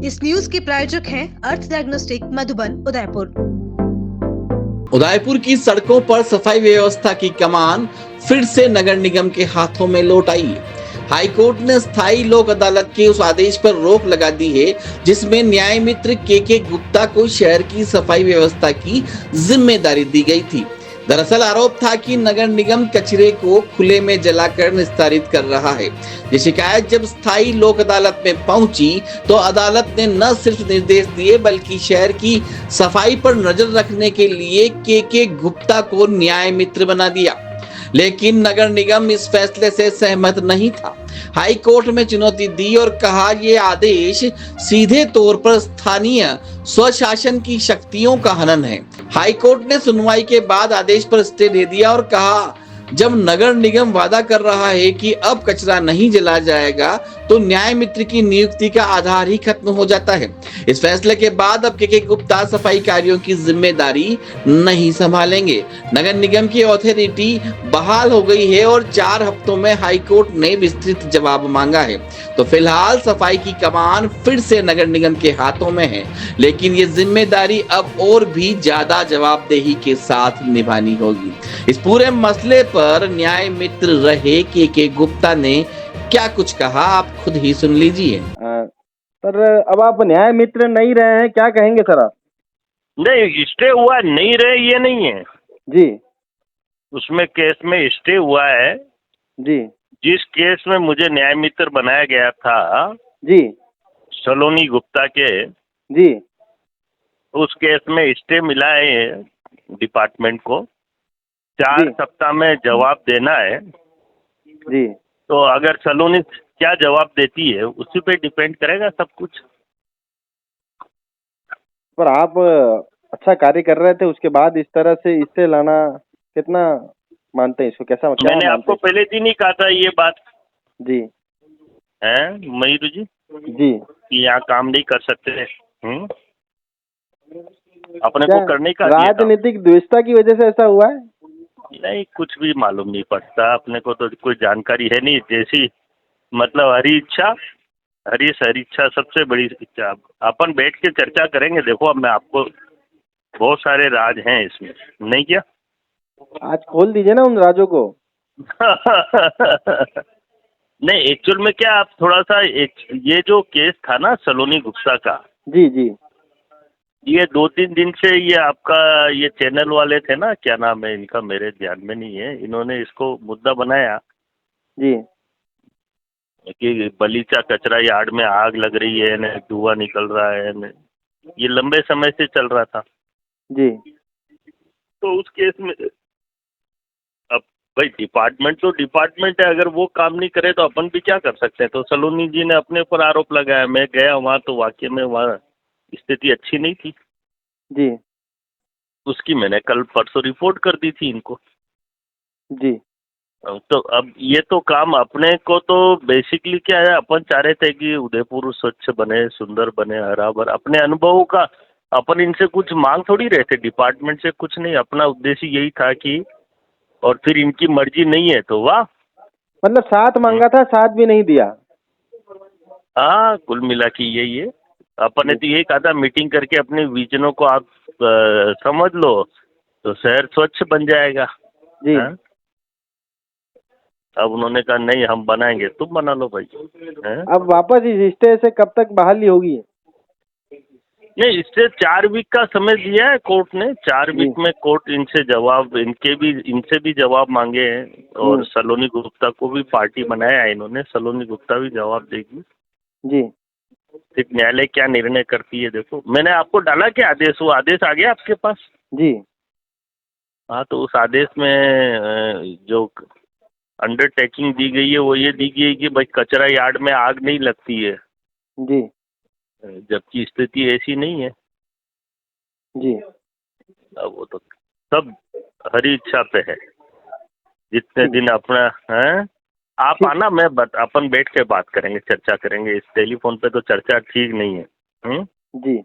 इस न्यूज के प्रायोजक हैं अर्थ डायग्नोस्टिक मधुबन उदयपुर। उदयपुर की सड़कों पर सफाई व्यवस्था की कमान फिर से नगर निगम के हाथों में लौट आई है। हाईकोर्ट ने स्थायी लोक अदालत के उस आदेश पर रोक लगा दी है जिसमें न्याय मित्र के गुप्ता को शहर की सफाई व्यवस्था की जिम्मेदारी दी गई थी। दरअसल आरोप था कि नगर निगम कचरे को खुले में जलाकर निस्तारित कर रहा है। ये शिकायत जब स्थायी लोक अदालत में पहुंची तो अदालत ने न सिर्फ निर्देश दिए बल्कि शहर की सफाई पर नजर रखने के लिए के गुप्ता को न्याय मित्र बना दिया। लेकिन नगर निगम इस फैसले से सहमत नहीं था। हाई कोर्ट में चुनौती दी और कहा यह आदेश सीधे तौर पर स्थानीय स्वशासन की शक्तियों का हनन है। हाई कोर्ट ने सुनवाई के बाद आदेश पर स्टे दे दिया और कहा जब नगर निगम वादा कर रहा है कि अब कचरा नहीं जला जाएगा तो न्याय मित्र की नियुक्ति का आधार ही खत्म हो जाता है। इस फैसले के बाद अब के गुप्ता सफाई कार्यों की जिम्मेदारी नहीं संभालेंगे। नगर निगम की अथॉरिटी बहाल हो गई है और 4 हफ्तों में हाईकोर्ट ने विस्तृत जवाब मांगा है। तो फिलहाल सफाई की कमान फिर से नगर निगम के हाथों में है, लेकिन ये जिम्मेदारी अब और भी ज्यादा जवाबदेही के साथ निभानी होगी। इस पूरे मसले पर न्याय मित्र रहे के गुप्ता ने क्या कुछ कहा, आप खुद ही सुन लीजिए। सर अब आप न्याय मित्र नहीं रहे हैं, क्या कहेंगे सर आप? नहीं, स्टे हुआ नहीं रहे ये नहीं है जी उसमें केस में स्टे हुआ है। जी जिस केस में मुझे न्याय मित्र बनाया गया था जी सलोनी गुप्ता के, जी उस केस में स्टे मिला है डिपार्टमेंट को। 4 सप्ताह में जवाब देना है। जी तो अगर सलोनी क्या जवाब देती है उसी पे डिपेंड करेगा सब कुछ। पर आप अच्छा कार्य कर रहे थे, उसके बाद इस तरह से इससे लाना कितना मानते हैं इसको? कैसा क्या मैंने आपको पहले दिन ही कहा था ये बात जी है मयूर जी जी कि यहाँ काम नहीं कर सकते। अपने को करने का राजनीतिक द्वेषता की वजह से ऐसा हुआ है? नहीं, कुछ भी मालूम नहीं पड़ता अपने को, तो कोई जानकारी है नहीं। जैसी मतलब हरी इच्छा सबसे बड़ी इच्छा। अपन बैठ के चर्चा करेंगे। देखो अब मैं आपको बहुत सारे राज हैं इसमें, नहीं क्या? आज खोल दीजिए ना उन राजों को। नहीं, एक्चुअल में क्या आप थोड़ा सा ये जो केस था ना सलोनी गुप्ता का, जी जी ये 2-3 दिन से ये आपका ये चैनल वाले थे ना, क्या नाम है इनका मेरे ध्यान में नहीं है, इन्होंने इसको मुद्दा बनाया जी कि बलीचा कचरा यार्ड में आग लग रही है न, धुआं निकल रहा है न, ये लंबे समय से चल रहा था। जी तो उस केस में अब भाई डिपार्टमेंट तो डिपार्टमेंट है, अगर वो काम नहीं करे तो अपन भी क्या कर सकते हैं। तो सलोनी जी ने अपने ऊपर आरोप लगाया। मैं गया वहाँ तो वाकई में वहाँ स्थिति अच्छी नहीं थी। जी उसकी मैंने कल परसों रिपोर्ट कर दी थी इनको। जी तो अब ये तो काम अपने को तो बेसिकली क्या है, अपन चाह रहे थे कि उदयपुर स्वच्छ बने, सुंदर बने, हरा भरा। अपने अनुभवों का अपन इनसे कुछ मांग थोड़ी रहे थे, डिपार्टमेंट से कुछ नहीं। अपना उद्देश्य यही था कि, और फिर इनकी मर्जी नहीं है तो वाह। मतलब साथ मांगा था, साथ भी नहीं दिया। हाँ, कुल मिला के यही है। अपन ने तो यही कहा था मीटिंग करके अपने विजनों को आप समझ लो तो शहर स्वच्छ बन जाएगा। जी हाँ? अब उन्होंने कहा नहीं हम बनाएंगे, तुम बना लो भाई। है? अब वापस इस स्टे से कब तक बहाली होगी? नहीं, इससे 4 वीक का समय दिया है कोर्ट ने। 4 वीक में कोर्ट इनसे जवाब, इनसे भी जवाब मांगे हैं। और सलोनी गुप्ता को भी पार्टी बनाया है इन्होंने। सलोनी गुप्ता भी जवाब देगी जी। फिर न्यायालय क्या निर्णय करती है। देखो मैंने आपको डाला क्या आदेश, वो आदेश आ गया आपके पास? जी हाँ, तो उस आदेश में जो अंडरटेकिंग दी गई है वो ये दी गई है कि भाई कचरा यार्ड में आग नहीं लगती है, जी जबकि स्थिति ऐसी नहीं है। जी अब वो तो सब हरी इच्छा पे है। जितने दिन अपना है आप आना, मैं अपन बैठ के बात करेंगे, चर्चा करेंगे। इस टेलीफोन पे तो चर्चा ठीक नहीं है। जी